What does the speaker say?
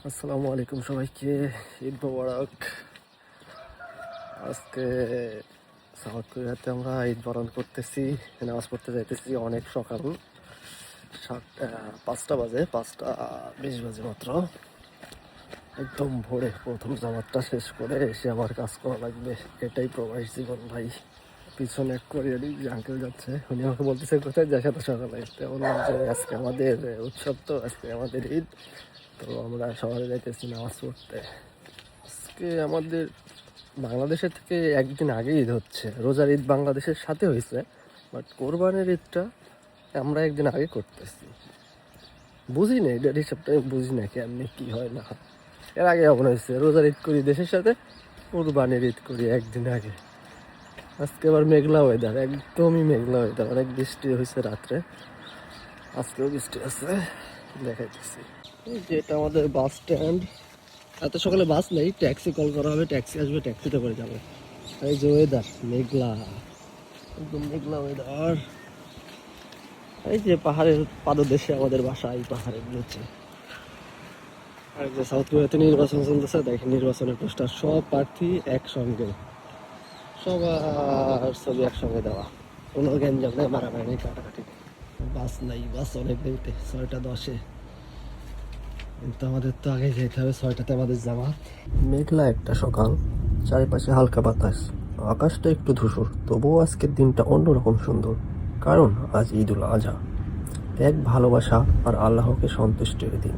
আসসালামু আলাইকুম সবাইকে, ঈদ মোবারক। আজকে সাউথ কোরিয়াতে আমরা ঈদ পালন করতেছি, নামাজ পড়তে যাইতেছি অনেক সকাল 5টা বাজে, 5টা 20 বাজে মাত্র। একদম ভোরে প্রথম জামাতটা শেষ করে এসে আমার কাজ করা লাগবে, এটাই প্রবাস জীবন ভাই। পিছনে কোরিয়ারই যে আঙ্কেল যাচ্ছে, উনি আমাকে বলতেছে কোথায় যাস এত সকালে। তো বললাম যে আজকে আমাদের উৎসব, তো আজকে আমাদের ঈদ, তো আমরা শহরে যাইতেছি নামাজ পড়তে। আজকে আমাদের বাংলাদেশের থেকে একদিন আগে ঈদ হচ্ছে, রোজার ঈদ বাংলাদেশের সাথে হয়েছে, বাট কোরবানির ঈদটা আমরা একদিন আগে করতেছি। বুঝি না এটার হিসাবটা, আমি বুঝি না কেমনি কী হয় না হয়। এর আগে এমন হয়েছে, রোজার ঈদ করি দেশের সাথে, কোরবানির ঈদ করি একদিন আগে। আজকে আবার মেঘলা ওয়েদার, একদমই মেঘলা ওয়েদার, অনেক বৃষ্টি হয়েছে রাত্রে, আজকেও বৃষ্টি আছে, দেখাইতেছি। এই যে এটা আমাদের বাস স্ট্যান্ড। এত সকালে বাস নেই, ট্যাক্সি কল করা হবে, ট্যাক্সি আসবে, ট্যাক্সিতে করে যাবে। এই যে ওয়েদার মেঘলা, একদম মেঘলা ওয়েদার। এই যে পাহাড়ের পাদদেশে আমাদের বাসা, এই পাহাড়ের নিচে। আর যে সাউথ কোরিয়াতে নির্বাচন চলতেছে, দেখেন নির্বাচনের পোস্টার, সব প্রার্থী একসঙ্গে, সবার ছবি একসঙ্গে দেওয়া, কোনো গ্যাঞ্জাম নেই, মারামারি নেই, কাটাকাটি নেই। বাস নাই, বাস অনেক দেরিতে, 6টা 10-এ, কিন্তু আমাদের তো আগে যেতে হবে, 6টাতে আমাদের জামাত। মেঘলা একটা সকাল, চারিপাশে হালকা বাতাস, আকাশটা একটু ধূসর, তবুও আজকের দিনটা অন্যরকম সুন্দর, কারণ আজ ঈদুল আজহা, এক ভালোবাসা আর আল্লাহকে সন্তুষ্টির দিন।